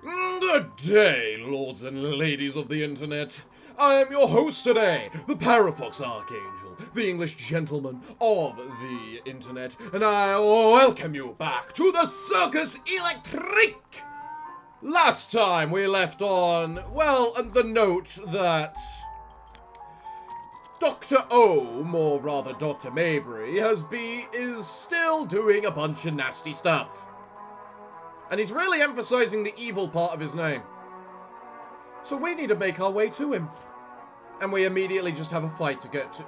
Good day, lords and ladies of the internet. I am your host today, the Parafox Archangel, the English gentleman of the internet, and I welcome you back to the Circus Electrique! Last time we left on, well, the note that Dr. Ohm, or rather Dr. Maybury, is still doing a bunch of nasty stuff. And he's really emphasizing the evil part of his name. So we need to make our way to him. And we immediately just have a fight to get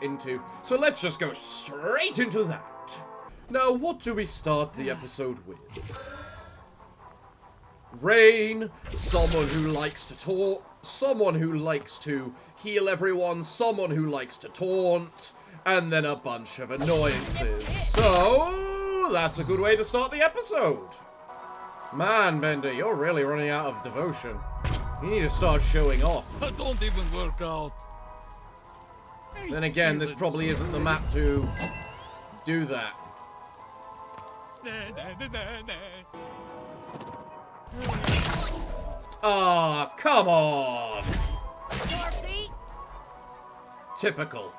into. So let's just go straight into that. Now, what do we start the episode with? Rain, someone who likes to talk, someone who likes to heal everyone, someone who likes to taunt, and then a bunch of annoyances. So, that's a good way to start the episode. Man, Bender, you're really running out of devotion. You need to start showing off. I don't even work out. Then again, this probably isn't the map to do that. Ah, come on! Typical.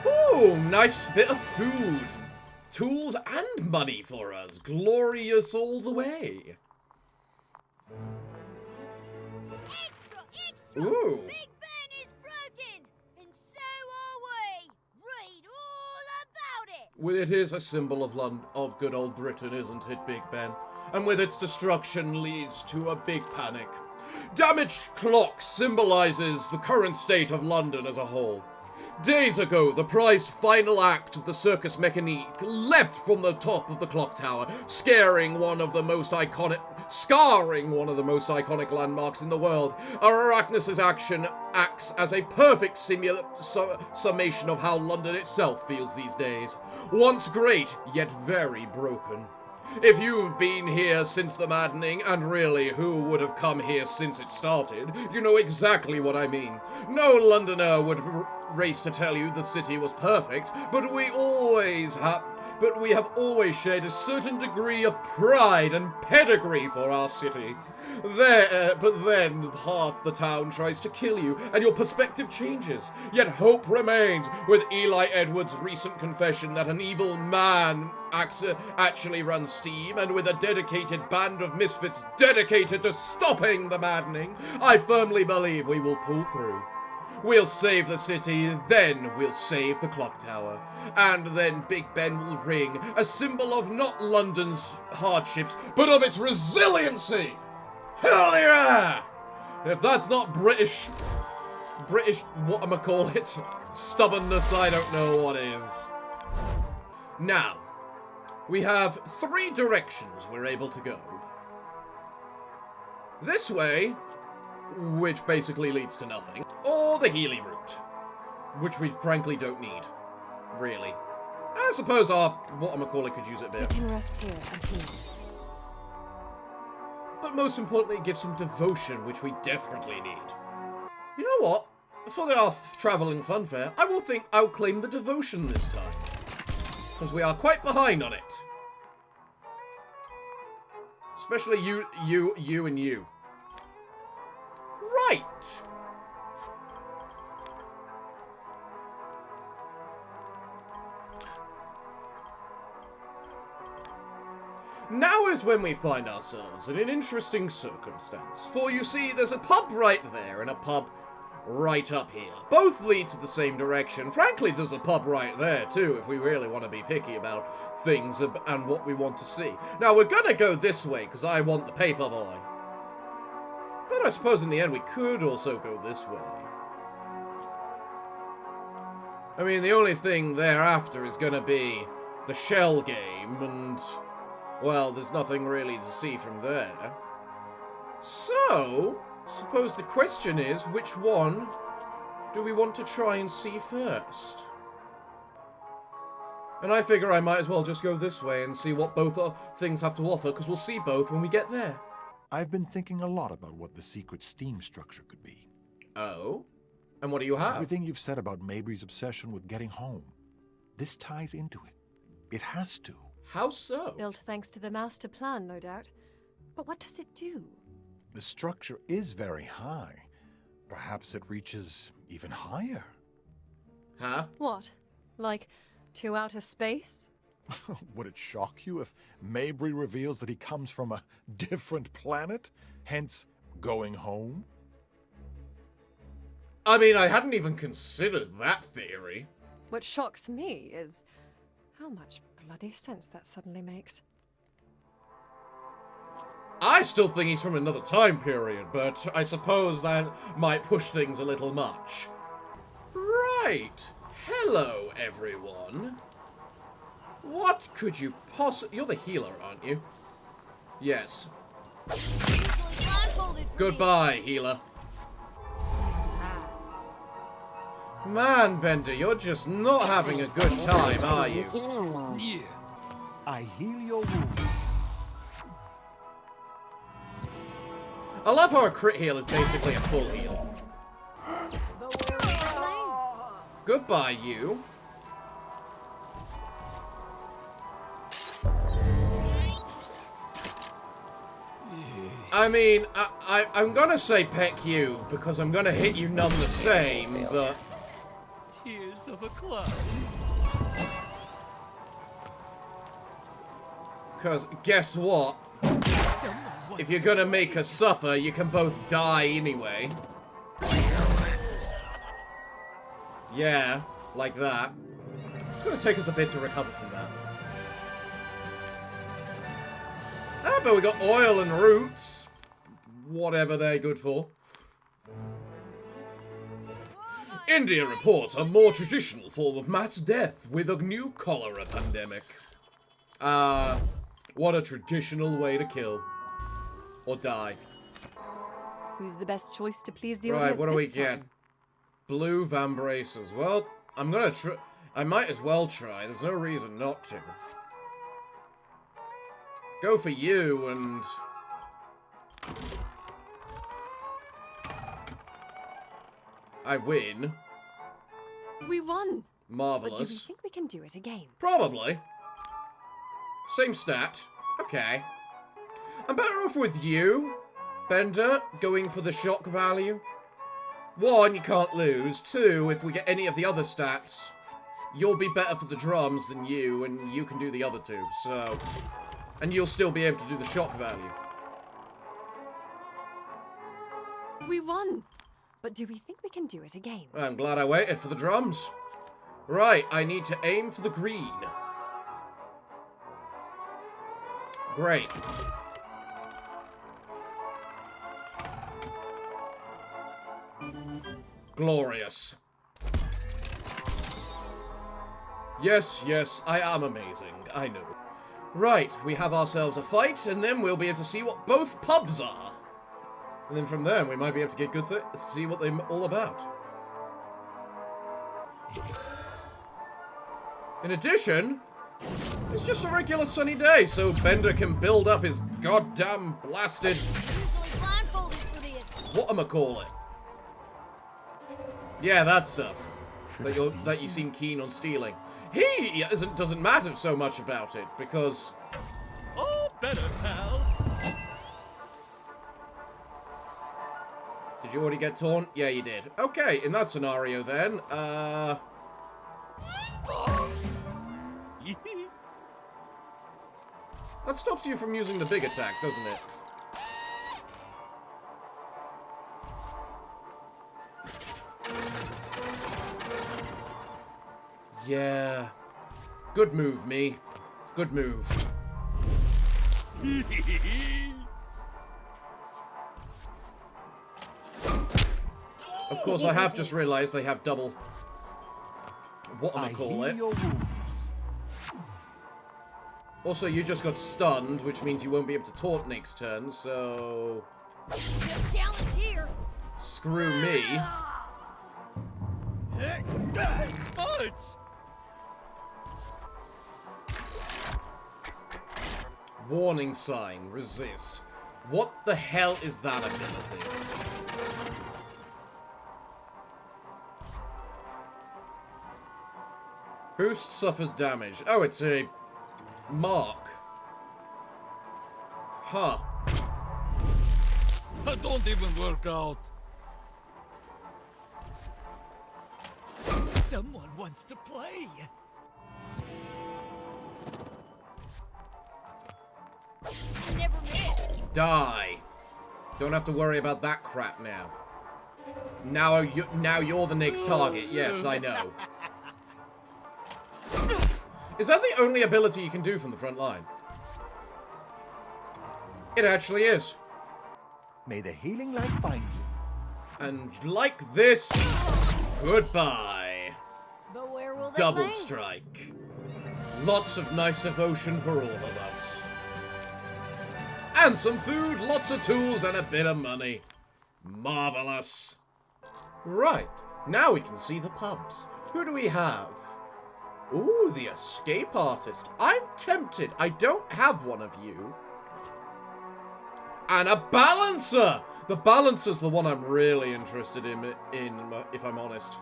Ooh, nice bit of food. Tools and money for us. Glorious all the way. Extra, extra! Ooh. Big Ben is broken, and so are we. Read all about it. Well, it is a symbol of good old Britain, isn't it, Big Ben? And with its destruction leads to a big panic. Damaged clock symbolizes the current state of London as a whole. Days ago, the prized final act of the Circus Mécanique leapt from the top of the clock tower, scarring one of the most iconic landmarks in the world. Arachnis's action acts as a perfect summation of how London itself feels these days. Once great, yet very broken. If you've been here since the maddening, and really who would have come here since it started, you know exactly what I mean. No Londoner would race to tell you the city was perfect, but we have always shared a certain degree of pride and pedigree for our city. But then half the town tries to kill you, and your perspective changes. Yet hope remains, with Eli Edwards' recent confession that an evil man actually runs steam, and with a dedicated band of misfits dedicated to stopping the maddening, I firmly believe we will pull through. We'll save the city, then we'll save the clock tower. And then Big Ben will ring, a symbol of not London's hardships, but of its resiliency! Hell yeah! If that's not British, whatchamacallit, stubbornness, I don't know what is. Now, we have 3 directions we're able to go. This way, which basically leads to nothing, or the Healy route, which we frankly don't need, really. I suppose our whatchamacallit could use it a bit. You can rest here and heal. But most importantly, give some devotion, which we desperately need. You know what? For our travelling funfair, I'll claim the devotion this time. Because we are quite behind on it. Especially you, and you. Right! Now is when we find ourselves in an interesting circumstance. For you see, there's a pub right there and a pub right up here. Both lead to the same direction. Frankly, there's a pub right there too, if we really want to be picky about things and what we want to see. Now, we're gonna go this way, because I want the paper boy. But I suppose in the end we could also go this way. I mean, the only thing thereafter is gonna be the shell game, and well, there's nothing really to see from there. So, suppose the question is, which one do we want to try and see first? And I figure I might as well just go this way and see what both things have to offer, because we'll see both when we get there. I've been thinking a lot about what the secret steam structure could be. Oh? And what do you have? Everything you've said about Mabry's obsession with getting home. This ties into it. It has to. How so? Built thanks to the master plan, no doubt. But what does it do? The structure is very high. Perhaps it reaches even higher. Huh? What? Like, to outer space? Would it shock you if Mabry reveals that he comes from a different planet, hence going home? I mean, I hadn't even considered that theory. What shocks me is how much bloody sense that suddenly makes. I still think he's from another time period, but I suppose that might push things a little much. Right. Hello, everyone. What could you possibly... You're the healer, aren't you? Yes. Usually blindfolded for Goodbye, healer. Man, Bender, you're just not having a good time, are you? Yeah. I heal your wounds. I love how a crit heal is basically a full heal. me. But we're friendly. Goodbye, you. I mean, I'm gonna say peck you, because I'm gonna hit you none the same, but... Tears of a clown. Because, guess what? If you're gonna make us suffer, you can both die anyway. Yeah, like that. It's gonna take us a bit to recover from that. Ah, but we got oil and roots. Whatever they're good for. India reports a more traditional form of mass death with a new cholera pandemic. What a traditional way to kill. Or die. Who's the best choice to please the Right, audience what do we this get? time? Blue vambraces. Well, I'm gonna try. I might as well try. There's no reason not to. Go for you and... I win. We won! But do we Marvelous. think we can do it again? Probably. Same stat. Okay. I'm better off with you, Bender, going for the shock value. 1, you can't lose. 2, if we get any of the other stats, you'll be better for the drums than you, and you can do the other 2, so... And you'll still be able to do the shock value. We won! But do we think we can do it again? I'm glad I waited for the drums. Right, I need to aim for the green. Great. Glorious. Yes, yes, I am amazing, I know. Right, we have ourselves a fight, and then we'll be able to see what both pubs are. And then from there, we might be able to get good see what they're all about. In addition, it's just a regular sunny day, so Bender can build up his goddamn blasted... Usually blindfolded for this. whatchamacallit. Yeah, that stuff. That you seem keen on stealing. He doesn't matter so much about it, because... Oh, better, pal. Did you already get torn? Yeah, you did. Okay, in that scenario then, that stops you from using the big attack, doesn't it? Yeah. Good move, me. Good move. Of course, I have just realized they have double... I heal whatchamacallit. your wounds. Also, you just got stunned, which means you won't be able to taunt next turn, so... Good challenge here. Screw me. Smarts. Warning sign. Resist. What the hell is that ability? Boost suffers damage. Oh, it's a mark. Huh. I don't even work out. Someone wants to play. You never miss. Die. Don't have to worry about that crap now. Now you're the next target. Yes, I know. Is that the only ability you can do from the front line? It actually is. May the healing light find you. And like this, goodbye. But where will they Double land? strike. Lots of nice devotion for all of us. And some food, lots of tools, and a bit of money. Marvelous. Right, now we can see the pubs. Who do we have? Ooh, the escape artist. I'm tempted. I don't have one of you. And a balancer! The balancer's the one I'm really interested in, if I'm honest.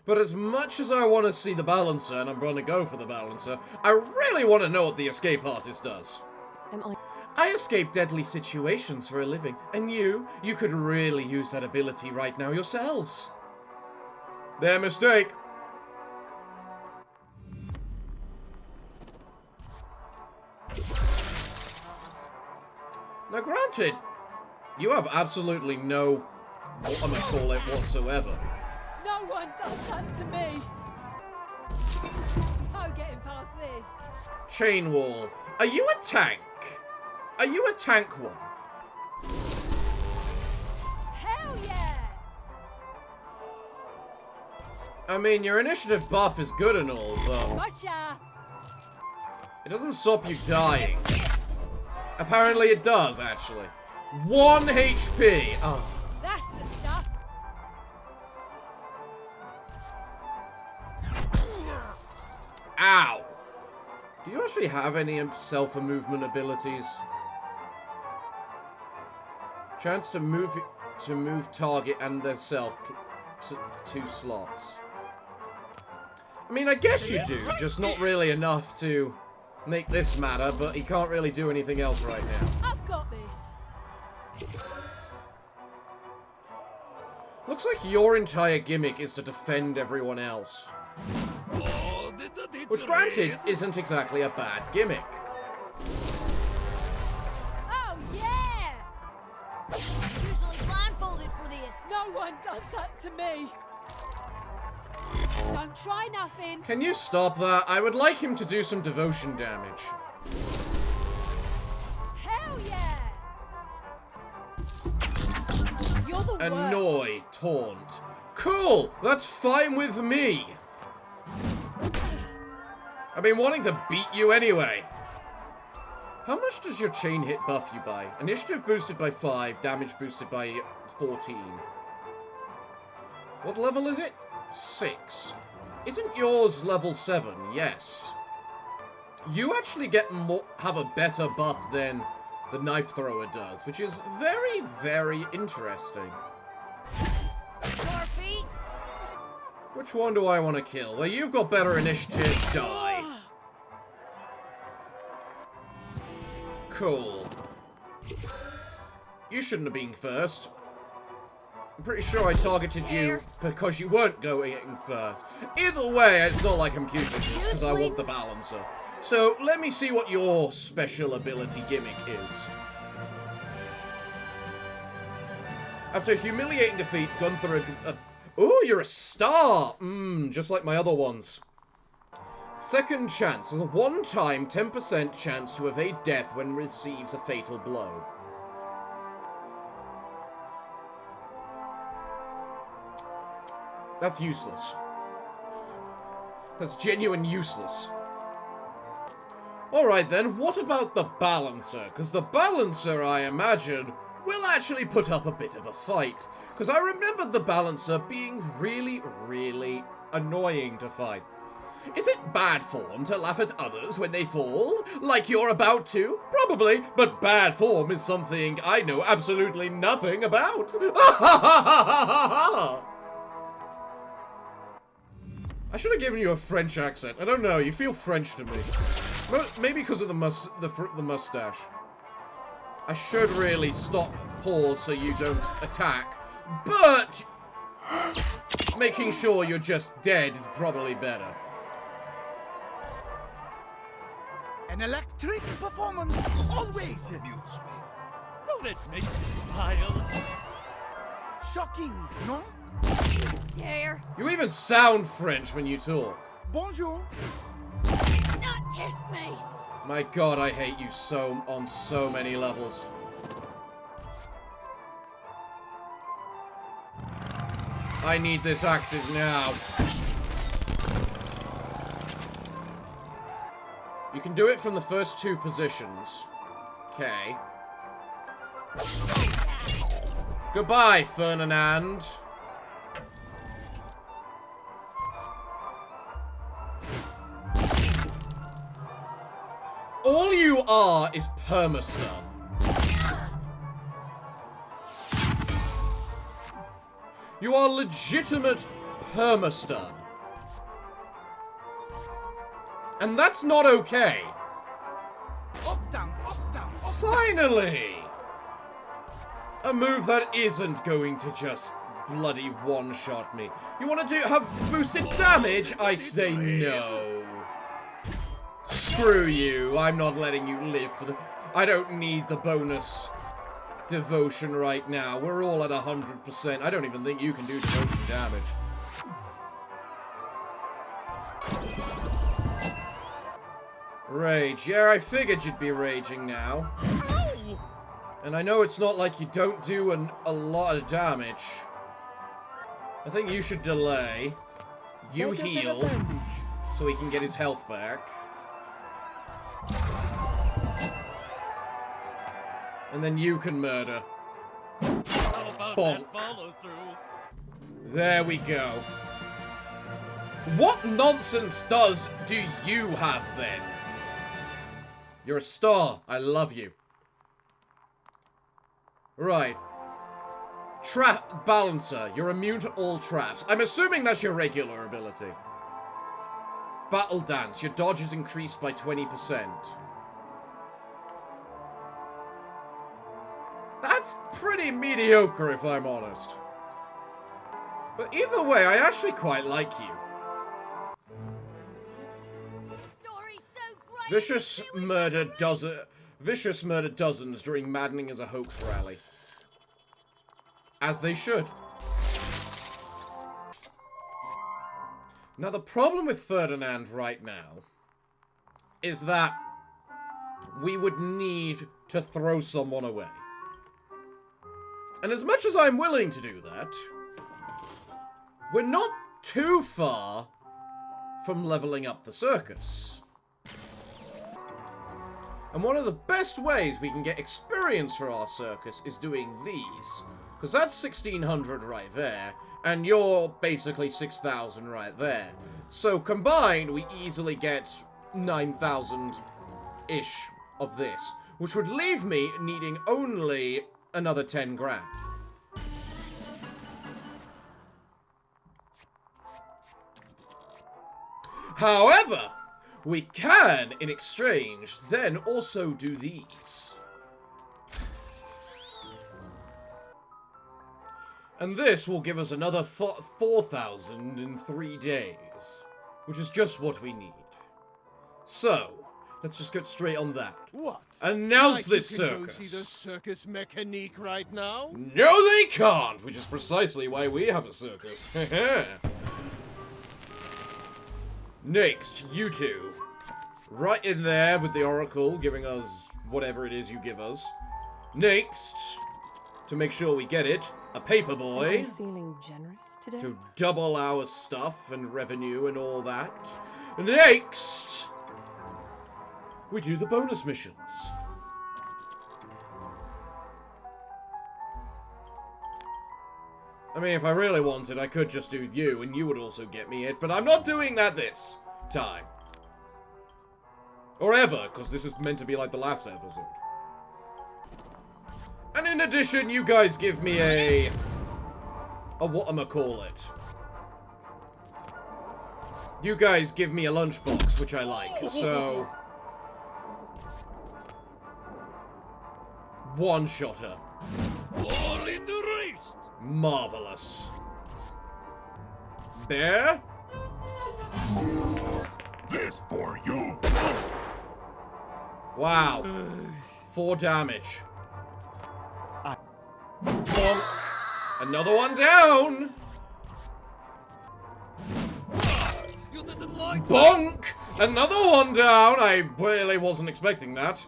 But as much as I want to see the balancer, and I'm going to go for the balancer, I really want to know what the escape artist does. I escape deadly situations for a living, and you could really use that ability right now yourselves. Their mistake. Now granted, you have absolutely no, what I'm gonna call it, whatsoever. No one does that to me. No getting past this. Chain wall. Are you a tank? Are you a tank one? Hell yeah! I mean, your initiative buff is good and all, but Gotcha! it doesn't stop you dying. Apparently it does, actually. 1 HP! Oh. That's the stuff. Ow! Do you actually have any self-movement abilities? Chance to move target and their self to 2 slots. I mean, I guess you do, just not really enough to make this matter, but he can't really do anything else right now. I've got this. Looks like your entire gimmick is to defend everyone else. Oh, Which, granted, isn't exactly a bad gimmick. Oh yeah! Usually blindfolded for this. No one does that to me. Don't try nothing. Can you stop that? I would like him to do some devotion damage. Hell yeah! You're the Annoy, worst. taunt. Cool! That's fine with me! I've been wanting to beat you anyway. How much does your chain hit buff you by? Initiative boosted by 5, damage boosted by 14. What level is it? 6. Isn't yours level 7? Yes. You actually have a better buff than the knife thrower does, which is very, very interesting. Sharpie. Which one do I want to kill? Well, you've got better initiative. Die. Cool. You shouldn't have been first. I'm pretty sure I targeted you because you weren't going first. Either way, it's not like I'm cute with this because I want the balancer. So, let me see what your special ability gimmick is. After humiliating defeat, Gunther... Ooh, you're a star! Just like my other ones. Second chance is a one-time 10% chance to evade death when receives a fatal blow. That's useless. That's genuine useless. Alright then, what about the balancer? Because the balancer, I imagine, will actually put up a bit of a fight. Because I remember the balancer being really, really annoying to fight. Is it bad form to laugh at others when they fall? Like you're about to? Probably, but bad form is something I know absolutely nothing about. I should have given you a French accent. I don't know. You feel French to me. Maybe because of the mustache. I should really stop, pause so you don't attack. But making sure you're just dead is probably better. An electric performance always amuse me. Don't it make me smile? Shocking, no? Here. You even sound French when you talk. Bonjour. Not kiss me. My god, I hate you so on so many levels. I need this active now. You can do it from the first 2 positions. Okay. Goodbye, Ferdinand. All you are is permastun. You are legitimate permastun. And that's not okay. Up, down, up, down, up. Finally! A move that isn't going to just bloody one-shot me. You want to have boosted damage? I say no. Screw you. I'm not letting you live for the... I don't need the bonus devotion right now. We're all at 100%. I don't even think you can do devotion damage. Rage. Yeah, I figured you'd be raging now. And I know it's not like you don't do a lot of damage. I think you should delay. You heal. So he can get his health back. And then you can murder. How about Bonk. that follow through? There we go. What nonsense do you have then? You're a star. I love you. Right. Trap Balancer. You're immune to all traps. I'm assuming that's your regular ability. Battle Dance. Your dodge is increased by 20%. That's pretty mediocre, if I'm honest. But either way, I actually quite like you. Vicious murder dozens during maddening as a hoax rally. As they should. Now the problem with Ferdinand right now is that we would need to throw someone away. And as much as I'm willing to do that, we're not too far from leveling up the circus. And one of the best ways we can get experience for our circus is doing these. Because that's 1,600 right there, and you're basically 6,000 right there. So combined, we easily get 9,000-ish of this, which would leave me needing only another 10 grand. However, we can, in exchange, then also do these. And this will give us another 4,000 in 3 days, which is just what we need. So, let's just get straight on that. What? Announce Like this you can go circus. see the circus mécanique right now? No, they can't, which is precisely why we have a circus. Next, you two. Right in there with the oracle, giving us whatever it is you give us. Next, to make sure we get it, a paper Are boy. you feeling generous today? To double our stuff and revenue and all that. Next, we do the bonus missions. I mean, if I really wanted, I could just do you, and you would also get me it, but I'm not doing that this time. Or ever, because this is meant to be like the last episode. And in addition, you guys give me a whatchamacallit. You guys give me a lunchbox, which I like, so... One-shot her. All in the wrist. Marvelous. Bear? This for you. Wow. 4 damage. Bonk. Another one down. You didn't like Bonk! Another one down. I really wasn't expecting that.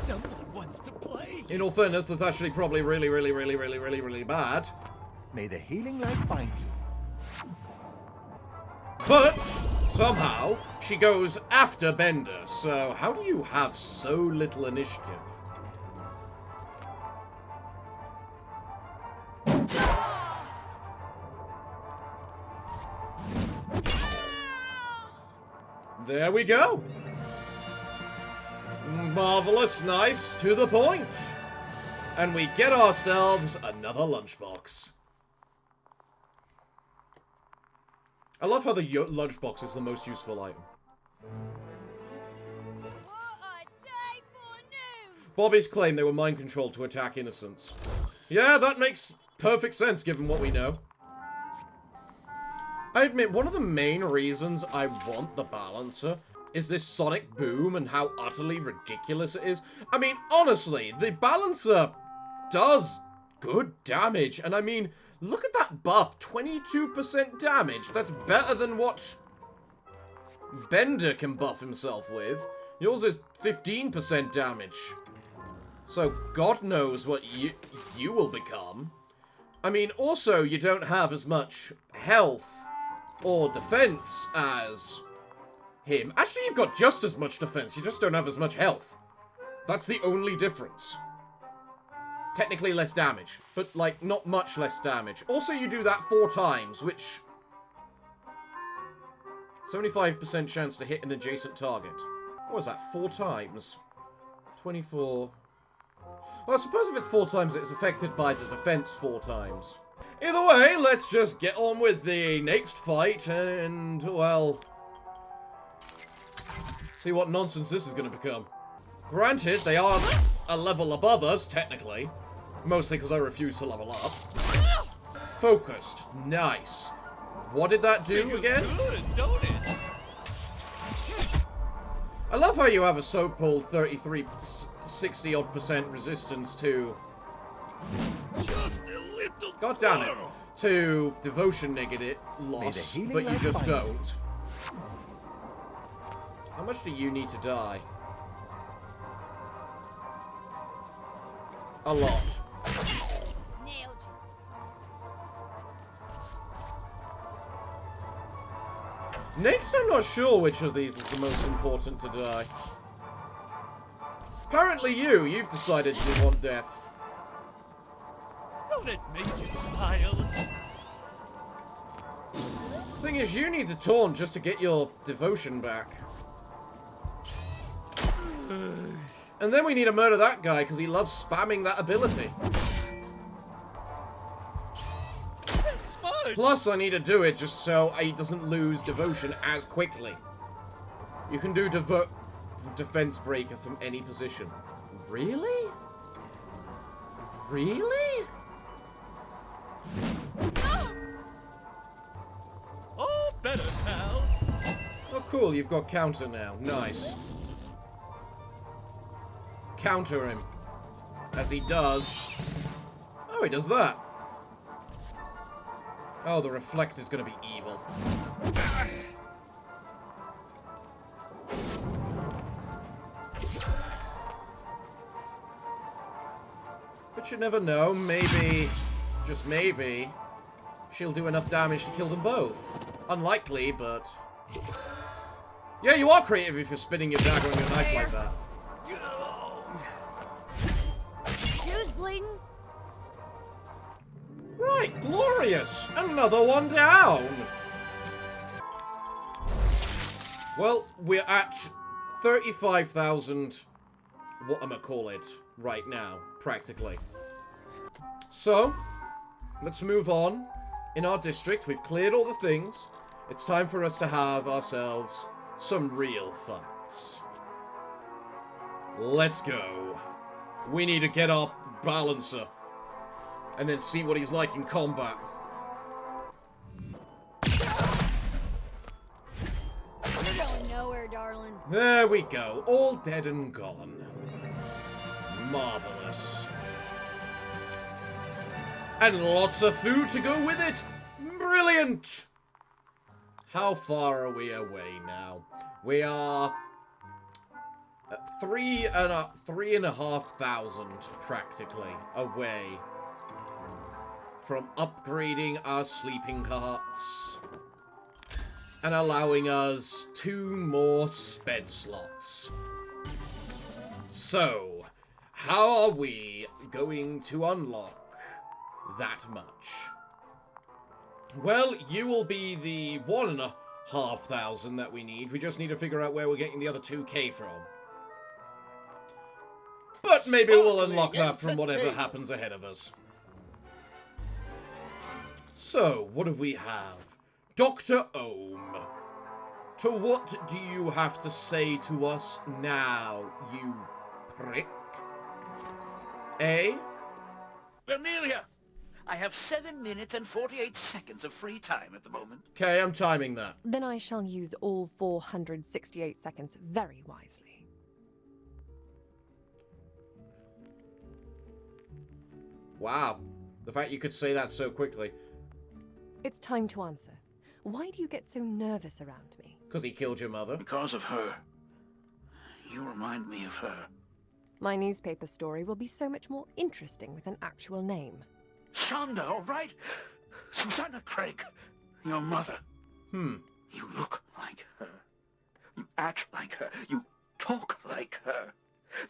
someone wants to play. In all fairness, that's actually probably really bad. May the healing light find you. But somehow she goes after Bender. So how do you have so little initiative? There we go. Marvelous, nice, to the point. And we get ourselves another lunchbox. I love how the lunchbox is the most useful item. What a day for news! Bobby's claim they were mind-controlled to attack innocents. Yeah, that makes perfect sense given what we know. I admit, one of the main reasons I want the balancer is this sonic boom and how utterly ridiculous it is. I mean, honestly, the balancer does good damage. And I mean, look at that buff, 22% damage. That's better than what Bender can buff himself with. Yours is 15% damage. So God knows what you will become. I mean, also, you don't have as much health or defense as him. Actually, you've got just as much defense. You just don't have as much health. That's the only difference. Technically less damage, but, like, not much less damage. Also, you do that 4 times, which... 75% chance to hit an adjacent target. What was that? 4 times? 24... Well, I suppose if it's 4 times, it's affected by the defense 4 times. Either way, let's just get on with the next fight and, well... see what nonsense this is going to become. Granted, they are a level above us, technically. Mostly because I refuse to level up. Focused. Nice. What did that do again? Good, don't it? I love how you have a so-called 60-odd% resistance to... Just a little. God damn it. To devotion negative loss, healing but you light just find you. don't. How much do you need to die? A lot. Nailed you. Next, I'm not sure which of these is the most important to die. Apparently you've decided you want death. Don't it make you smile? Thing is, you need the taunt just to get your devotion back. And then we need to murder that guy because he loves spamming that ability. That's smart. Plus, I need to do it just so he doesn't lose devotion as quickly. You can do defense breaker from any position. Really? Really? Oh, better, pal. Oh, cool. You've got counter now. Nice. Counter him. As he does... Oh, he does that. Oh, the reflect is going to be evil. But you never know. Maybe, just maybe, she'll do enough damage to kill them both. Unlikely, but... Yeah, you are creative if you're spinning your dagger on your knife like that. Shoes bleeding? Right, glorious! Another one down! Well, we're at 35,000, whatchamacallit, right now, practically. So, let's move on in our district. We've cleared all the things. It's time for us to have ourselves some real fights. Let's go. We need to get our balancer. And then see what he's like in combat. You're going nowhere, darling. There we go. All dead and gone. Marvelous. And lots of food to go with it. Brilliant. How far are we away now? We are at 3,500 practically away from upgrading our sleeping carts and allowing us 2 more sped slots. So, how are we going to unlock that much? Well, you will be the 1,500 that we need. We just need to figure out where we're getting the other 2k from. But maybe we'll unlock that from whatever happens ahead of us. So, what do we have? Dr. Ohm. To what do you have to say to us now, you prick? Eh? Amelia! I have 7 minutes and 48 seconds of free time at the moment. Okay, I'm timing that. Then I shall use all 468 seconds very wisely. Wow. The fact you could say that so quickly. It's time to answer. Why do you get so nervous around me? Because he killed your mother. Because of her. You remind me of her. My newspaper story will be so much more interesting with an actual name. Shonda, all right? Susanna Craig, your mother. You look like her. You act like her. You talk like her.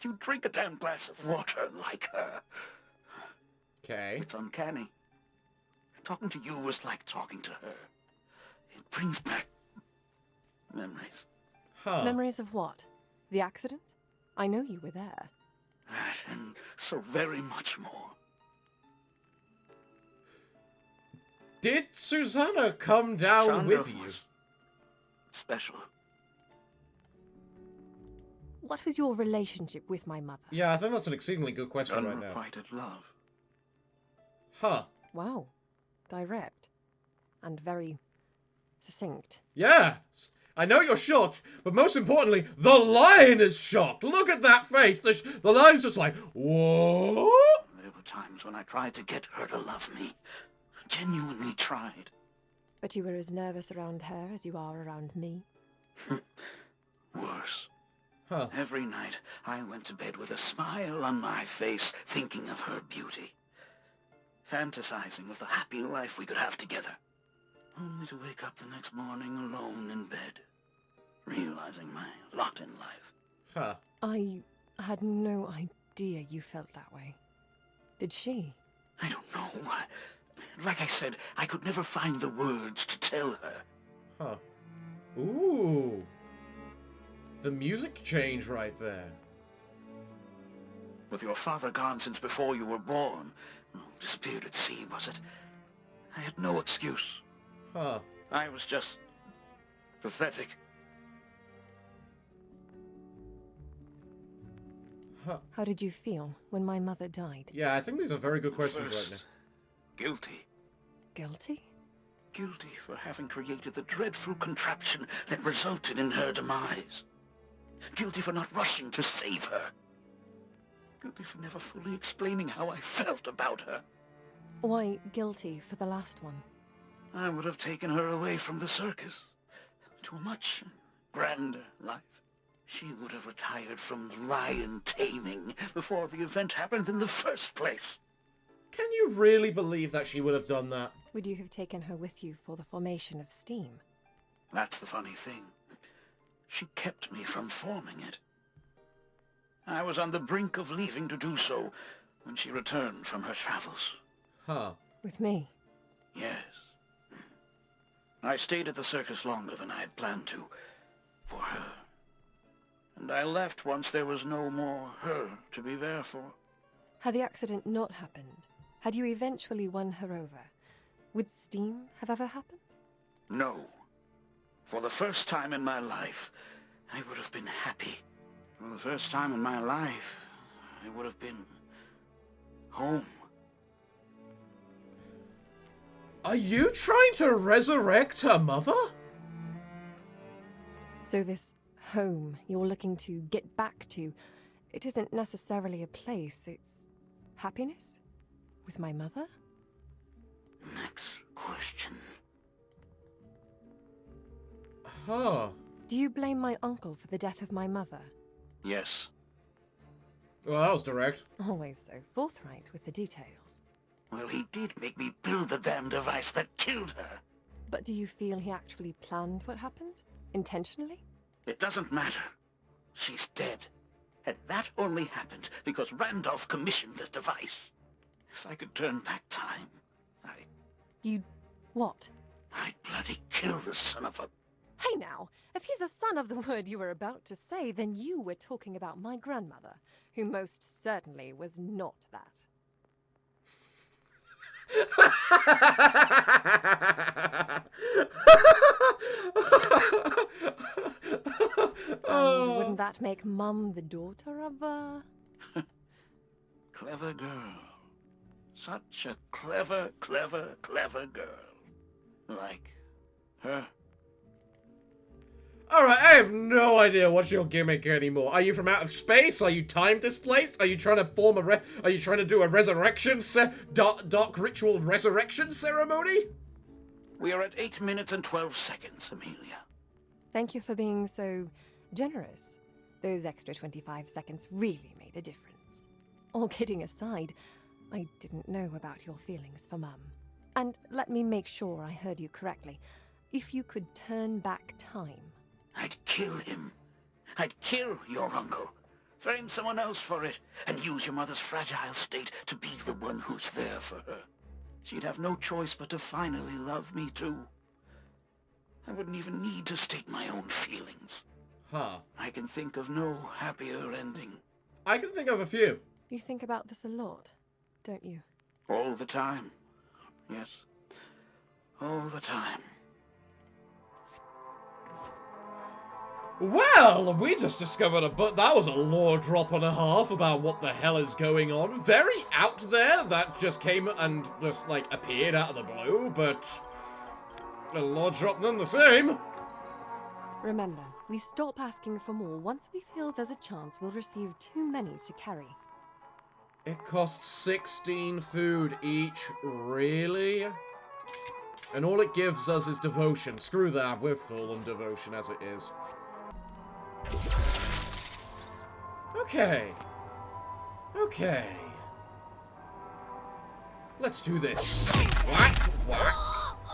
You drink a damn glass of water like her. Okay. It's uncanny. Talking to you was like talking to her. It brings back memories. Huh. Memories of what? The accident? I know you were there. That and so very much more. Did Susanna come down Shonda with you? was special. What was your relationship with my mother? Yeah, I think that's an exceedingly good question right now. Unrequited love. Huh. Wow. Direct. And very succinct. Yeah! I know you're shocked, but most importantly, the lion is shocked! Look at that face! The lion's just like, whoa! There were times when I tried to get her to love me. Genuinely tried. But you were as nervous around her as you are around me? Worse. Huh. Every night, I went to bed with a smile on my face, thinking of her beauty. Fantasizing of the happy life we could have together. Only to wake up the next morning alone in bed, realizing my lot in life. Huh. I had no idea you felt that way. Did she? I don't know. Like I said, I could never find the words to tell her. Huh. Ooh. The music change right there. With your father gone since before you were born, disappeared at sea, was it? I had no excuse. Huh. I was just pathetic. Huh. How did you feel when my mother died? Yeah, I think these are very good questions right now. Guilty. Guilty? Guilty for having created the dreadful contraption that resulted in her demise. Guilty for not rushing to save her. Guilty for never fully explaining how I felt about her. Why guilty for the last one? I would have taken her away from the circus to a much grander life. She would have retired from lion taming before the event happened in the first place. Can you really believe that she would have done that? Would you have taken her with you for the formation of steam? That's the funny thing. She kept me from forming it. I was on the brink of leaving to do so when she returned from her travels. Huh. With me? Yes. I stayed at the circus longer than I had planned to, for her. And I left once there was no more her to be there for. Had the accident not happened, had you eventually won her over, Would steam have ever happened? No. For the first time in my life, I would have been happy. For the first time in my life, I would have been home. Are you trying to resurrect her mother? So this home you're looking to get back to, it isn't necessarily a place, it's happiness? With my mother? Next question. Huh. Do you blame my uncle for the death of my mother? Yes. Well, that was direct. Always so forthright with the details. Well, he did make me build the damn device that killed her. But do you feel he actually planned what happened? Intentionally? It doesn't matter. She's dead. And that only happened because Randolph commissioned the device. If I could turn back time, You... what? I'd bloody kill the son of a... Hey now, if he's a son of the word you were about to say, then you were talking about my grandmother, who most certainly was not that. Wouldn't that make Mum the daughter of a... Clever girl. Such a clever, clever, clever girl. Like her. Alright, I have no idea what's your gimmick anymore. Are you from out of space? Are you time displaced? Are you trying to form a Are you trying to do a resurrection dark ritual resurrection ceremony? We are at 8 minutes and 12 seconds, Amelia. Thank you for being so generous. Those extra 25 seconds really made a difference. All kidding aside, I didn't know about your feelings for Mum. And let me make sure I heard you correctly. If you could turn back time... I'd kill him. I'd kill your uncle. Frame someone else for it, and use your mother's fragile state to be the one who's there for her. She'd have no choice but to finally love me too. I wouldn't even need to state my own feelings. Huh. I can think of no happier ending. I can think of a few. You think about this a lot, don't you? All the time. Yes. All the time. Well, we just discovered that was a lore drop and a half about what the hell is going on. Very out there, that just came and just, like, appeared out of the blue, but a lore drop none the same. Remember, we stop asking for more once we feel there's a chance we'll receive too many to carry. It costs 16 food each, really? And all it gives us is devotion. Screw that, we're full on devotion as it is. Okay. Okay. Let's do this. Whack, whack.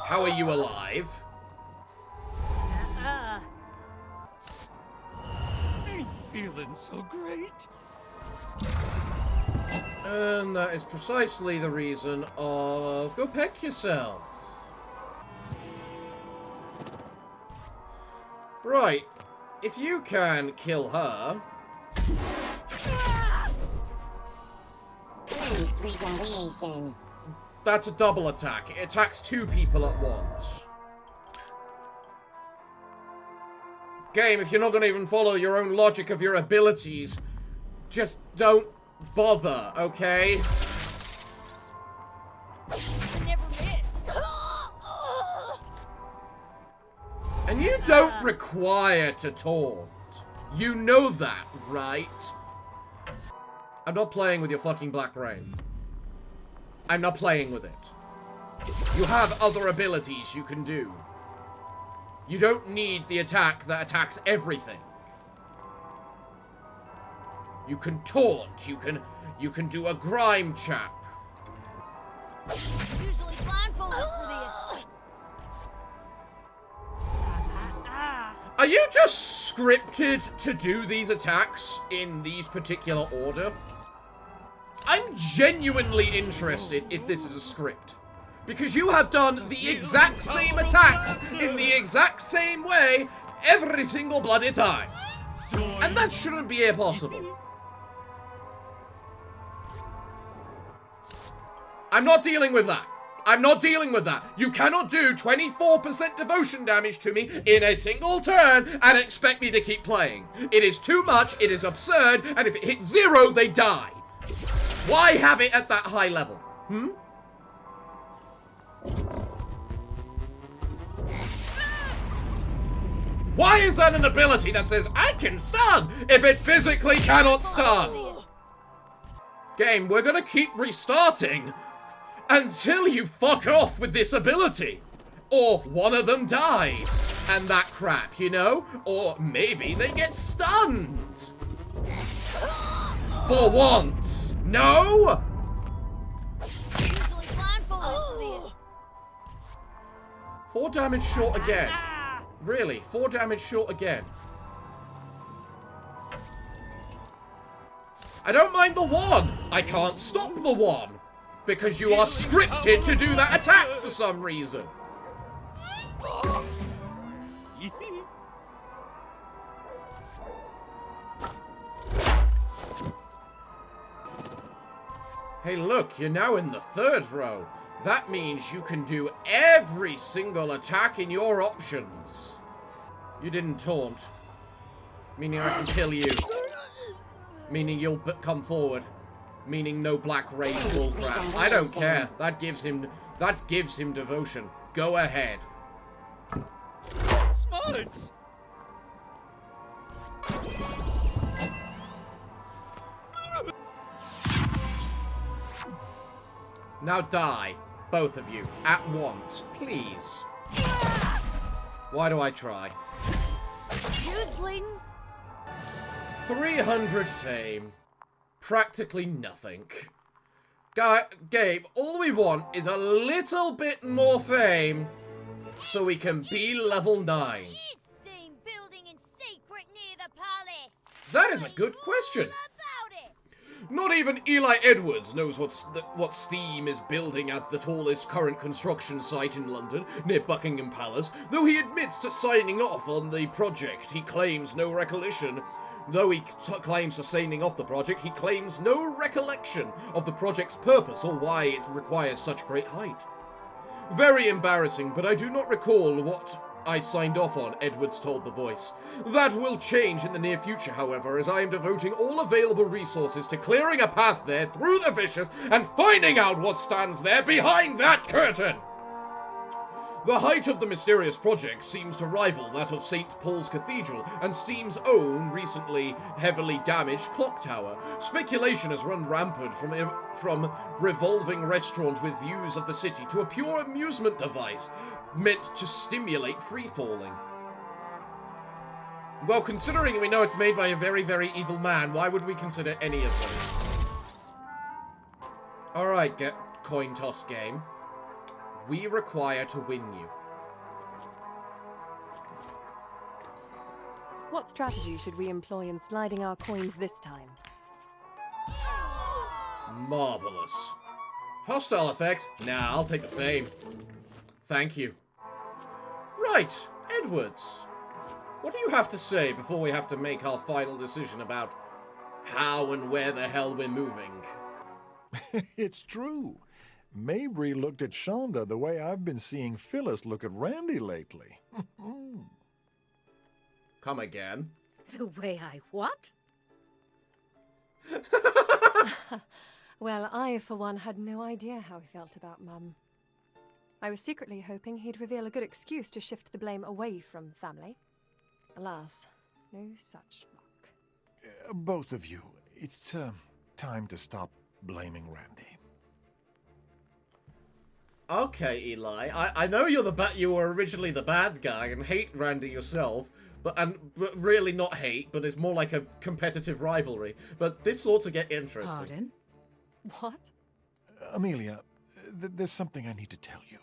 How are you alive? Ain't feeling so great. And that is precisely the reason of... Go peck yourself. Right. If you can kill her... That's a double attack. It attacks 2 people at once. Game, if you're not going to even follow your own logic of your abilities, just don't bother, okay? Never miss. And you don't require to taunt. You know that, right? I'm not playing with your fucking Black Rain. I'm not playing with it. You have other abilities you can do. You don't need the attack that attacks everything. You can taunt, you can do a grime chap. Usually blindfolded for this. Are you just scripted to do these attacks in these particular order? I'm genuinely interested if this is a script. Because you have done the exact same attacks in the exact same way every single bloody time. And that shouldn't be impossible. I'm not dealing with that. I'm not dealing with that. You cannot do 24% devotion damage to me in a single turn and expect me to keep playing. It is too much, it is absurd, and if it hits 0, they die. Why have it at that high level? Why is that an ability that says, I can stun, if it physically cannot stun? Game, we're gonna keep restarting until you fuck off with this ability. Or one of them dies, and that crap, you know? Or maybe they get stunned. For once. No? Usually blindfolded for this. 4 damage short again. Really? 4 damage short again. I don't mind the 1. I can't stop the 1. Because you are scripted to do that attack for some reason. Hey look, you're now in the 3rd row. That means you can do every single attack in your options. You didn't taunt. Meaning I can kill you. Meaning you'll come forward. Meaning no black rays bullcrap. I don't care. That gives him devotion. Go ahead. Smart! Now die. Both of you. At once. Please. Why do I try? Who's bleeding? 300 fame. Practically nothing. Gabe, all we want is a little bit more fame so we can be level 9. Is steam building in secret near the palace? That is a good question. About it. Not even Eli Edwards knows what steam is building at the tallest current construction site in London, near Buckingham Palace, though he admits to signing off on the project. He claims no recollection. Though he claims to signing off the project, he claims no recollection of the project's purpose or why it requires such great height. Very embarrassing, but I do not recall what I signed off on, Edwards told The Voice. That will change in the near future, however, as I am devoting all available resources to clearing a path there through the vicious and finding out what stands there behind that curtain! The height of the mysterious project seems to rival that of St. Paul's Cathedral and Steam's own recently heavily damaged clock tower. Speculation has run rampant from revolving restaurant with views of the city to a pure amusement device meant to stimulate free-falling. Well, considering we know it's made by a very, very evil man, why would we consider any of them? Alright, get coin toss game. We require to win you. What strategy should we employ in sliding our coins this time? Marvelous. Hostile effects? Nah, I'll take the fame. Thank you. Right, Edwards. What do you have to say before we have to make our final decision about how and where the hell we're moving? It's true. Mabry looked at Shonda the way I've been seeing Phyllis look at Randy lately. Come again. The way I what? Well, I, for one, had no idea how he felt about Mum. I was secretly hoping he'd reveal a good excuse to shift the blame away from family. Alas, no such luck. Both of you, it's time to stop blaming Randy. Okay, Eli. I know you were originally the bad guy and hate Randy yourself, but really not hate, but it's more like a competitive rivalry. But this ought to get interesting. Pardon? What? Amelia, there's something I need to tell you.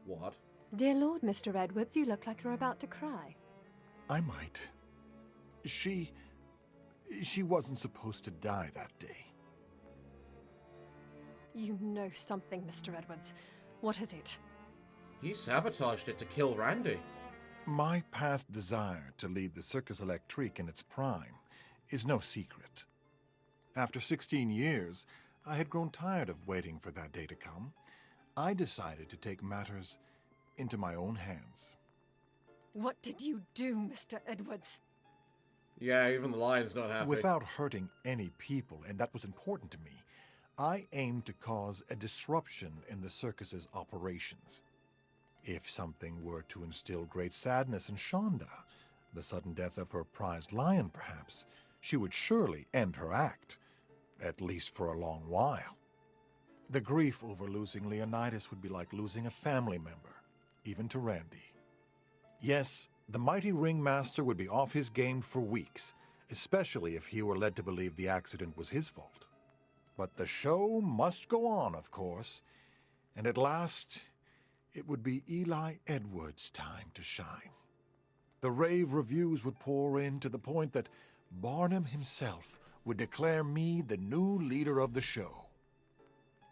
What? Dear Lord, Mr. Edwards, you look like you're about to cry. I might. She wasn't supposed to die that day. You know something, Mr. Edwards. What is it? He sabotaged it to kill Randy. My past desire to lead the Circus Electrique in its prime is no secret. After 16 years, I had grown tired of waiting for that day to come. I decided to take matters into my own hands. What did you do, Mr. Edwards? Yeah, even the lion's not happy. Without hurting any people, and that was important to me, I aimed to cause a disruption in the circus's operations. If something were to instill great sadness in Shonda, the sudden death of her prized lion perhaps, she would surely end her act, at least for a long while. The grief over losing Leonidas would be like losing a family member, even to Randy. Yes, the mighty ringmaster would be off his game for weeks, especially if he were led to believe the accident was his fault. But the show must go on, of course, and at last, it would be Eli Edwards' time to shine. The rave reviews would pour in to the point that Barnum himself would declare me the new leader of the show.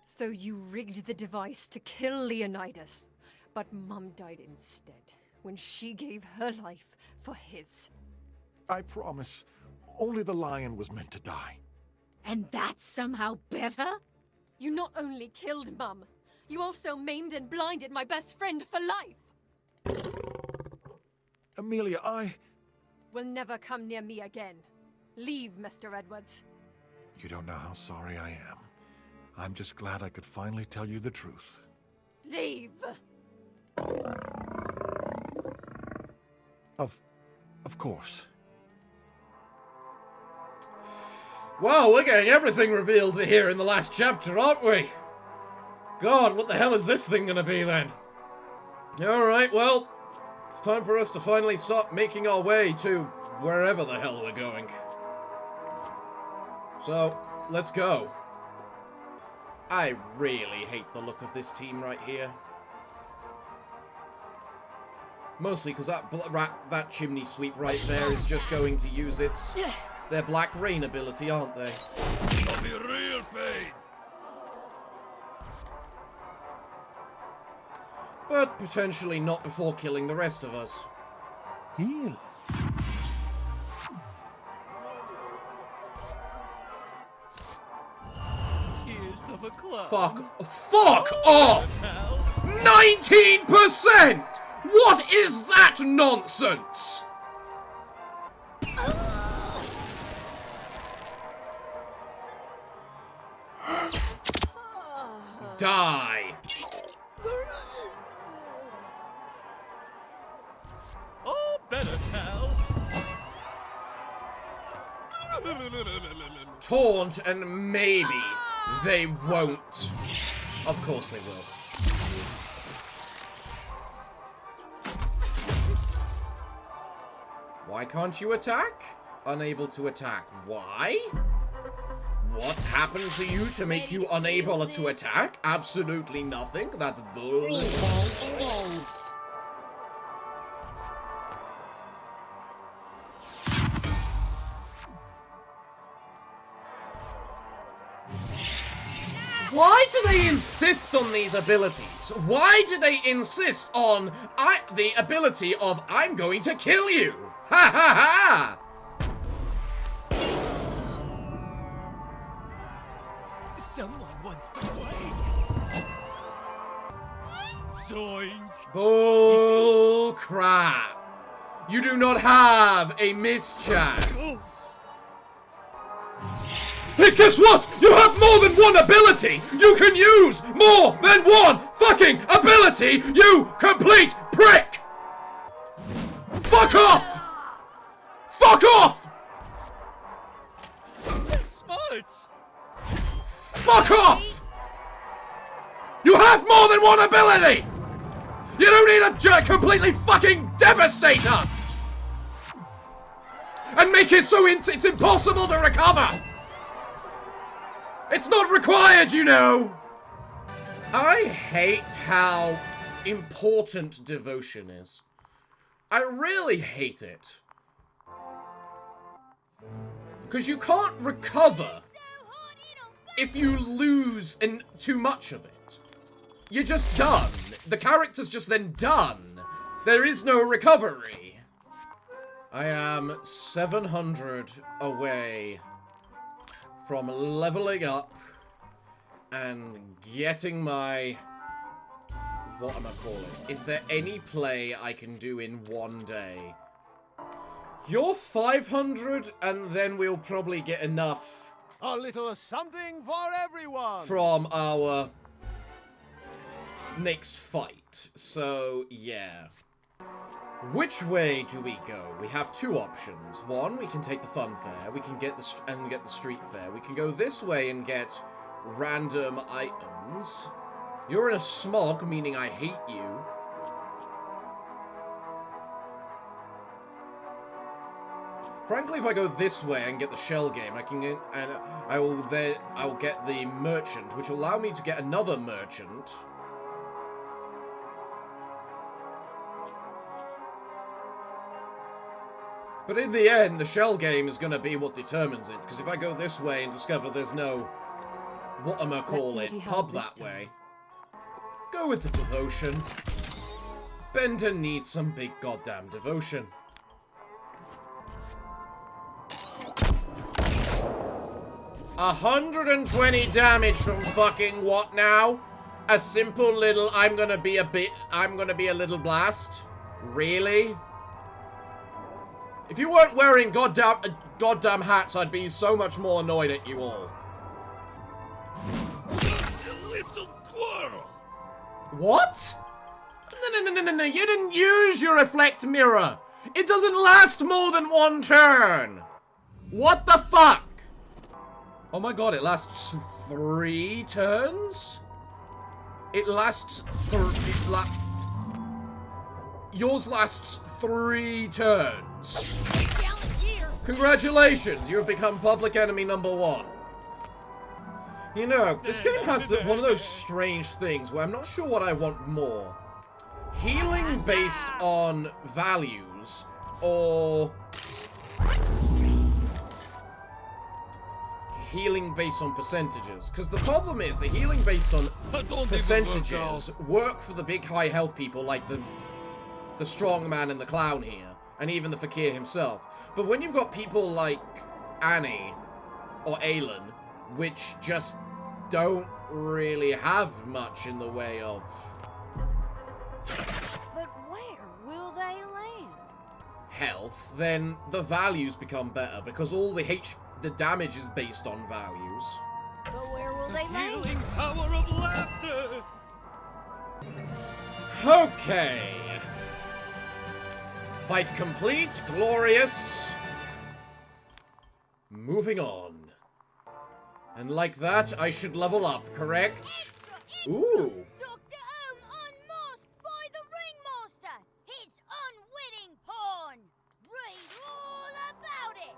So you rigged the device to kill Leonidas, but Mum died instead when she gave her life for his. I promise, only the lion was meant to die. And that's somehow better? You not only killed Mum, you also maimed and blinded my best friend for life. Amelia, I... Will never come near me again. Leave, Mr. Edwards. You don't know how sorry I am. I'm just glad I could finally tell you the truth. Leave! Of course. Wow, we're getting everything revealed here in the last chapter, aren't we? God, what the hell is this thing gonna be then? Alright, well, it's time for us to finally start making our way to wherever the hell we're going. So, let's go. I really hate the look of this team right here. Mostly because that chimney sweep right there is just going to use their Black Rain ability, aren't they? It'll be real pain. But potentially not before killing the rest of us. Heal. Tears of a clown. Fuck off! 19%! What is that nonsense? Die. Oh, better, pal. Taunt and maybe they won't. Of course they will. Why can't you attack? Unable to attack. Why? What happened to you to make you unable to attack? Absolutely nothing. That's bull. Why do they insist on these abilities? Why do they insist on the ability of I'm going to kill you? Ha ha ha! Someone wants to play. Zoink. Bull crap. You do not have a mischance. Hey, guess what? You have more than one ability! You can use more than one fucking ability, you complete prick! Fuck off! Fuck off! Smart. Fuck off! You have more than one ability! You don't need to completely fucking devastate us! And make it so it's impossible to recover! It's not required, you know! I hate how important devotion is. I really hate it. Because you can't recover if you lose too much of it. You're just done. The character's just then done. There is no recovery. I am 700 away from leveling up and getting my Is there any play I can do in one day? You're 500, and then we'll probably get enough A little something for everyone. from our next fight. So, yeah. Which way do we go? We have two options. One, we can take the fun fair. We can get the street fair. We can go this way and get random items. You're in a smog, meaning I hate you. Frankly, if I go this way and get the shell game, I can get, and I'll get the merchant, which will allow me to get another merchant. But in the end, the shell game is going to be what determines it, because if I go this way and discover there's no pub that way, go with the devotion. Bender needs some big goddamn devotion. $120 damage from fucking what now? A simple little I'm gonna be a little blast? Really? If you weren't wearing goddamn hats, I'd be so much more annoyed at you all. Little squirrel. What? No, you didn't use your reflect mirror. It doesn't last more than one turn. What the fuck? Oh my god, it lasts 3 turns? It lasts yours lasts 3 turns. Congratulations, you have become public enemy #1. You know, this game has one of those strange things where I'm not sure what I want more. Healing based on values, or healing based on percentages. Because the problem is, the healing based on percentages work for the big high health people like the strong man and the clown here, and even the fakir himself. But when you've got people like Annie or Aelin, which just don't really have much in the way of... But where will they land? Health, then the values become better, because all the damage is based on values. But where will they land? Healing power of laughter. Okay. Fight complete, glorious. Moving on. And like that, I should level up, correct? Ooh. Dr. Ohm unmasked by the ringmaster. His unwitting pawn. Read all about it.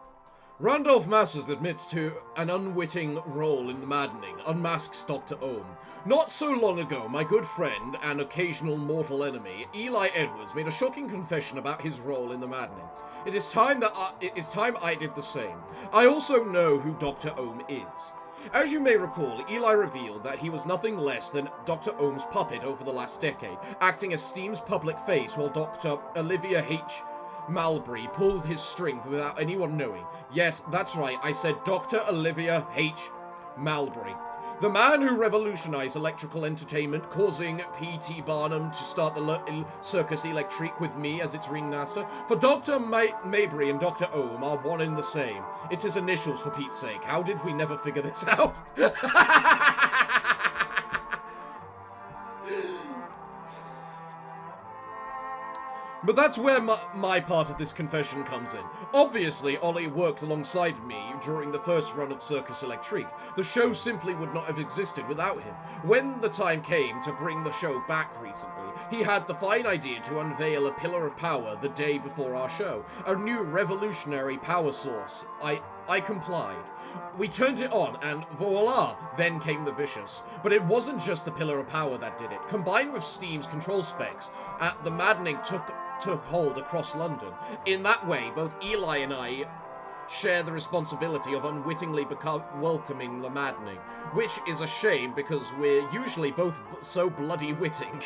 Randolph Masters admits to an unwitting role in the maddening, unmasks Dr. Ohm. Not so long ago, my good friend and occasional mortal enemy, Eli Edwards, made a shocking confession about his role in the maddening. It is time I did the same. I also know who Dr. Ohm is. As you may recall, Eli revealed that he was nothing less than Dr. Ohm's puppet over the last decade, acting as Steam's public face while Dr. Olivia H. Malbury pulled his strings without anyone knowing. Yes, that's right, I said Dr. Olivia H. Malbury. The man who revolutionized electrical entertainment, causing P.T. Barnum to start the Circus Electrique with me as its ringmaster. For Dr. Mabry and Dr. Ohm are one and the same. It's his initials, for Pete's sake. How did we never figure this out? But that's where my part of this confession comes in. Obviously, Ollie worked alongside me during the first run of Circus Electrique. The show simply would not have existed without him. When the time came to bring the show back recently, he had the fine idea to unveil a pillar of power the day before our show. A new revolutionary power source. I complied. We turned it on, and voila, then came the Vicious. But it wasn't just the pillar of power that did it. Combined with Steam's control specs, the maddening took hold across London. In that way, both Eli and I share the responsibility of unwittingly welcoming the maddening, which is a shame because we're usually both so bloody witting.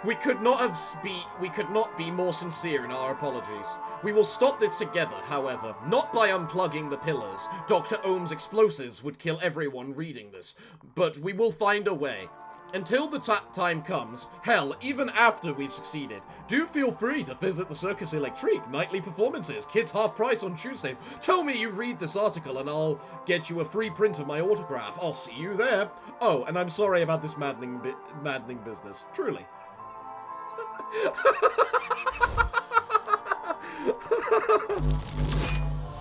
We could not be more sincere in our apologies. We will stop this together, however, not by unplugging the pillars. Dr. Ohm's explosives would kill everyone reading this, but we will find a way. until the time comes, hell, even after we've succeeded, do feel free to visit the Circus Electrique, nightly performances, kids half price on Tuesdays. Tell me you read this article and I'll get you a free print of my autograph. I'll see you there. Oh, and I'm sorry about this maddening business. Truly.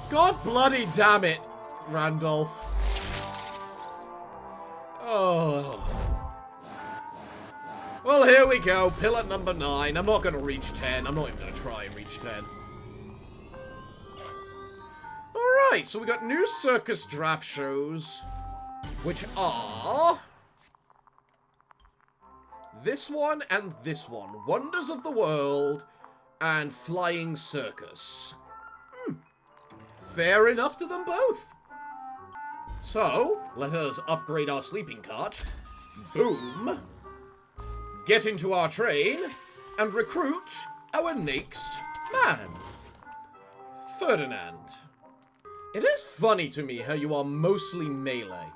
God bloody damn it, Randolph. Oh. Well, here we go. Pillar number 9. I'm not going to reach 10. I'm not even going to try and reach 10. Alright, so we got new circus draft shows, which are this one and this one. Wonders of the World and Flying Circus. Fair enough to them both. So, let us upgrade our sleeping cart. Boom. Get into our train and recruit our next man. Ferdinand. It is funny to me how you are mostly melee.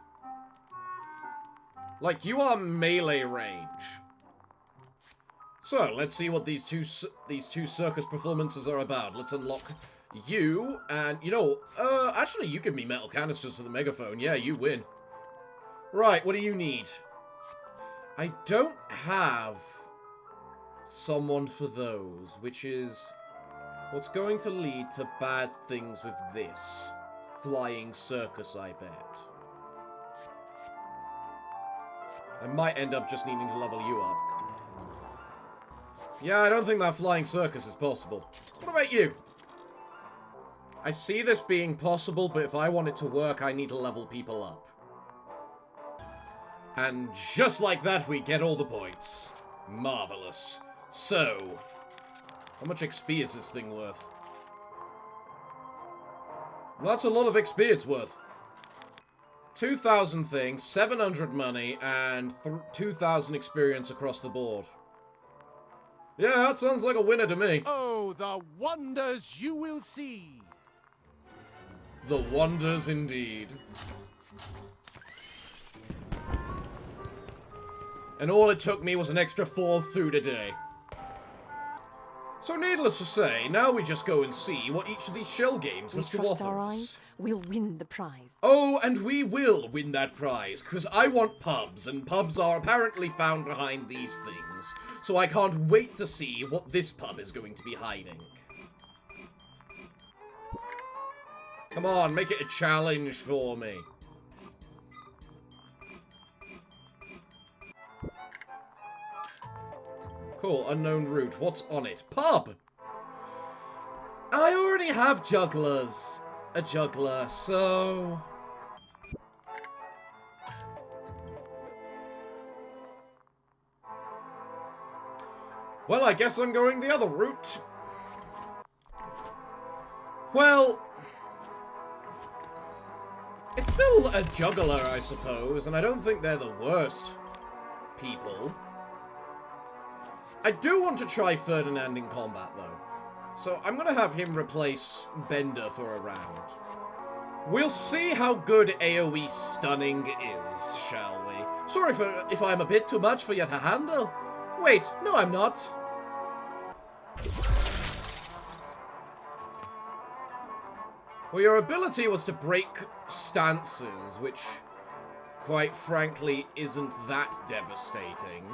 Like, you are melee range. So, let's see what these two circus performances are about. Let's unlock you, and, you know, actually, you give me metal canisters for the megaphone. Yeah, you win. Right, what do you need? I don't have someone for those, which is what's going to lead to bad things with this flying circus, I bet. I might end up just needing to level you up. Yeah, I don't think that flying circus is possible. What about you? I see this being possible, but if I want it to work, I need to level people up. And just like that, we get all the points. Marvelous. So, how much XP is this thing worth? Well, that's a lot of XP it's worth. 2,000 things, 700 money, and 2,000 experience across the board. Yeah, that sounds like a winner to me. Oh, the wonders you will see. The wonders indeed. And all it took me was an extra 4 food a day. So needless to say, now we just go and see what each of these shell games has to offer our us. eyes, we'll win the prize. Oh, and we will win that prize, because I want pubs, and pubs are apparently found behind these things. So I can't wait to see what this pub is going to be hiding. Come on, make it a challenge for me. Cool, unknown route. What's on it? Pub! I already have jugglers. A juggler, so... Well, I guess I'm going the other route. Well... It's still a juggler, I suppose, and I don't think they're the worst people. I do want to try Ferdinand in combat, though. So I'm going to have him replace Bender for a round. We'll see how good AoE stunning is, shall we? Sorry if I'm a bit too much for you to handle. Wait, no I'm not. Well, your ability was to break stances, which, quite frankly, isn't that devastating.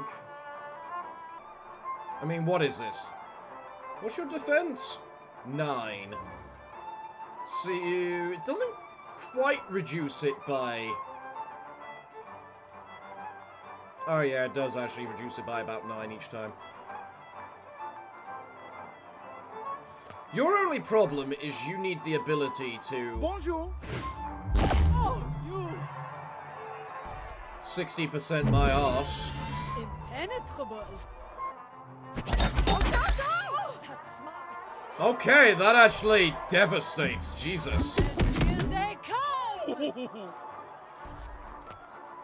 I mean, what is this? What's your defense? 9. See, it doesn't quite reduce it by... Oh yeah, it does actually reduce it by about 9 each time. Your only problem is you need the ability to... Bonjour. Oh, you. 60% my arse. Impenetrable. Okay, that actually devastates. Jesus. Here they come!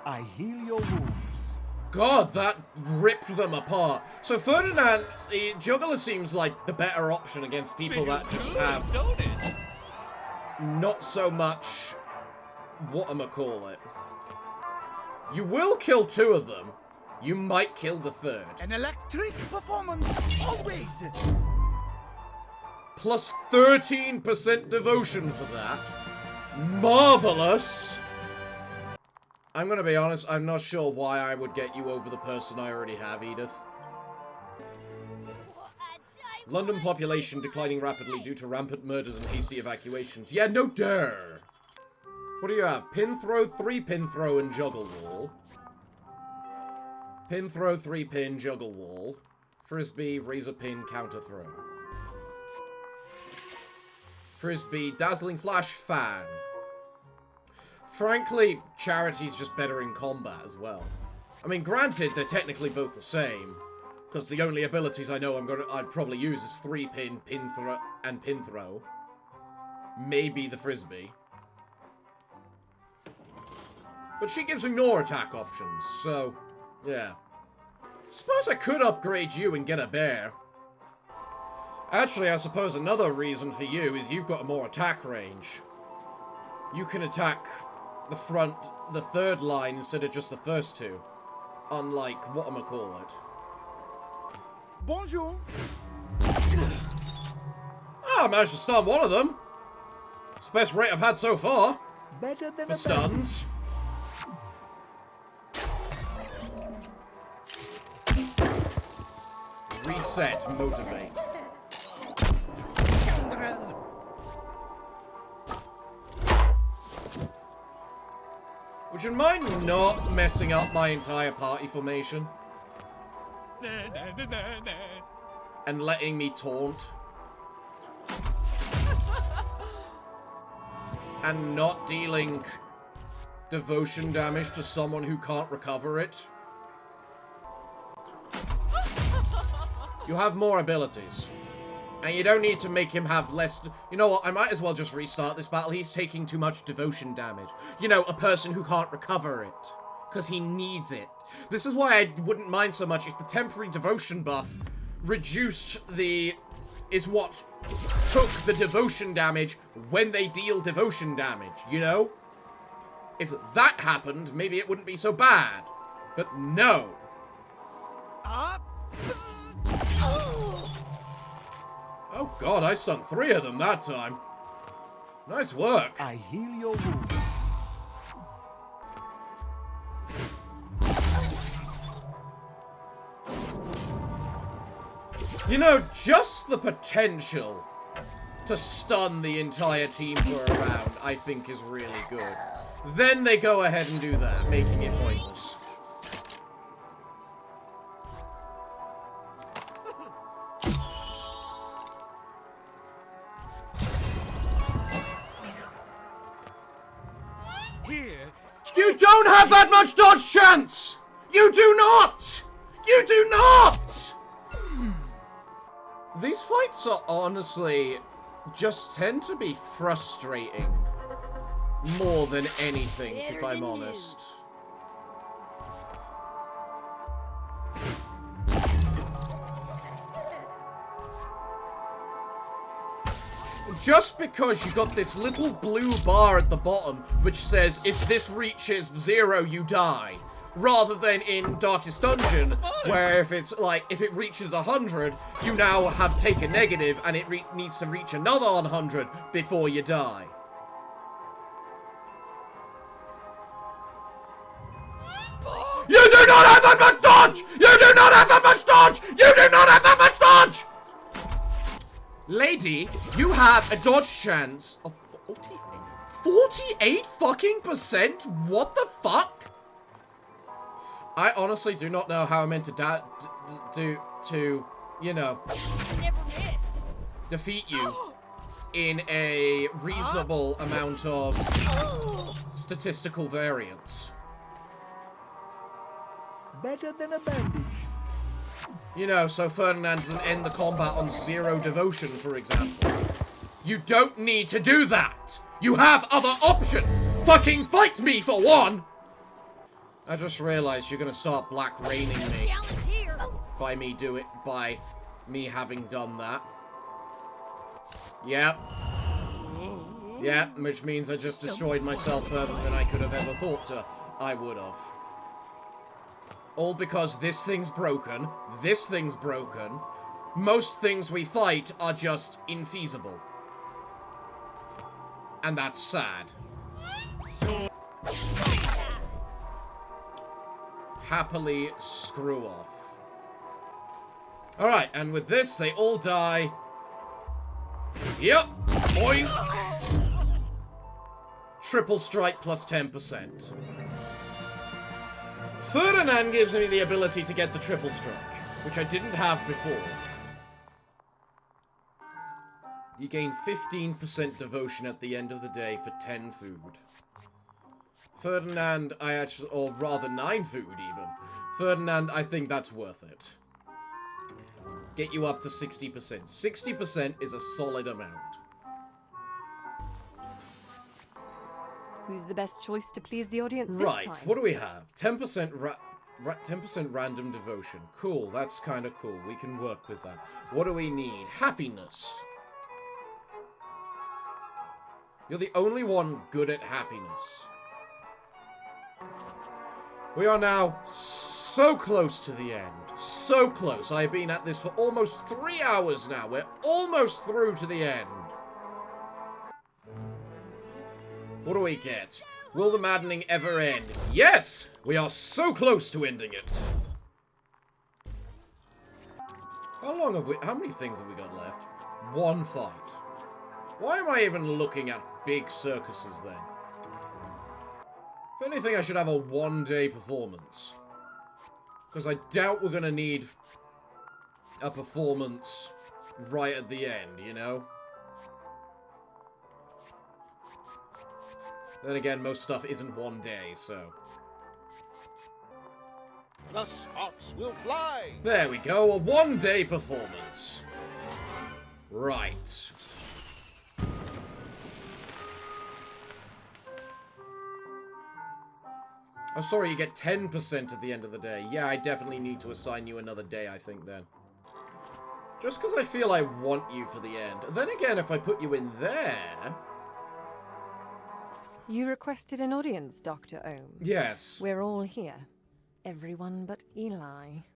I heal your wounds. God, that ripped them apart. So Ferdinand, the juggler seems like the better option against people that just have not so much whatchamacallit. You will kill 2 of them, You might kill the third. An electric performance, always. Plus 13% devotion for that. Marvelous! I'm gonna be honest, I'm not sure why I would get you over the person I already have, Edith. London population declining rapidly due to rampant murders and hasty evacuations. Yeah, no dare! What do you have? Pin throw, 3 pin throw, and juggle wall. Pin throw, 3 pin, juggle wall. Frisbee, razor pin, counter throw. Frisbee, dazzling flash, fan. Frankly, Charity's just better in combat as well. I mean, granted, they're technically both the same, because the only abilities I know I'd probably use is 3 pin, pin throw, and pin throw. Maybe the Frisbee. But she gives me more attack options, so, yeah. Suppose I could upgrade you and get a bear. Actually, I suppose another reason for you is you've got more attack range. You can attack the third line instead of just the first 2. Unlike, whatchamacallit. Bonjour. Oh, I managed to stun one of them. It's the best rate I've had so far. Better than For stuns. Reset, motivate. Would you mind not messing up my entire party formation? And letting me taunt? And not dealing devotion damage to someone who can't recover it? You have more abilities. And you don't need to make him have less... You know what, I might as well just restart this battle. He's taking too much devotion damage. You know, a person who can't recover it. Because he needs it. This is why I wouldn't mind so much if the temporary devotion buff reduced the... is what took the devotion damage when they deal devotion damage, you know? If that happened, maybe it wouldn't be so bad. But no. Oh god, I stunned 3 of them that time. Nice work. I heal your wounds. You know, just the potential to stun the entire team for a round, I think is really good. Then they go ahead and do that, making it pointless. You don't have that much dodge chance! You do not! You do not! These fights are honestly just tend to be frustrating more than anything, if I'm honest. Just because you got this little blue bar at the bottom which says if this reaches 0 you die, rather than in Darkest Dungeon where if it's like if it reaches 100 you now have taken negative and it needs to reach another 100 before you die. You do not have that much dodge! You do not have that much dodge! You do not have that much dodge! Lady, you have a dodge chance of 48 fucking %? What the fuck? I honestly do not know how I'm meant to you know, defeat you in a reasonable amount of statistical variance. Better than a bandage. You know, so Ferdinand doesn't end the combat on 0 devotion, for example. You don't need to do that! You have other options! Fucking fight me for one! I just realized you're gonna start black raining me by me having done that. Yep. Yep, which means I just destroyed myself further than I could have ever thought I would have. All because this thing's broken, this thing's broken. Most things we fight are just infeasible. And that's sad. Happily screw off. Alright, and with this, they all die. Yep. Boing. Triple strike plus 10%. Ferdinand gives me the ability to get the triple strike, which I didn't have before. You gain 15% devotion at the end of the day for 10 food. Ferdinand, I actually, or rather 9 food even. Ferdinand, I think that's worth it. Get you up to 60%. 60% is a solid amount. Who's the best choice to please the audience this Right, time? what do we have? 10% 10% random devotion. Cool, that's kind of cool. We can work with that. What do we need? Happiness. You're the only one good at happiness. We are now so close to the end. So close. I've been at this for almost 3 hours now. We're almost through to the end. What do we get? Will the maddening ever end? Yes! We are so close to ending it. How long have we... How many things have we got left? One fight. Why am I even looking at big circuses then? If anything, I should have a one-day performance. Because I doubt we're going to need a performance right at the end, you know? Then again, most stuff isn't one day, so... The sparks will fly! There we go, a one-day performance. Right. Oh, sorry, you get 10% at the end of the day. Yeah, I definitely need to assign you another day, I think, then. Just because I feel I want you for the end. Then again, if I put you in there... You requested an audience, Dr. Ohm. Yes. We're all here. Everyone but Eli.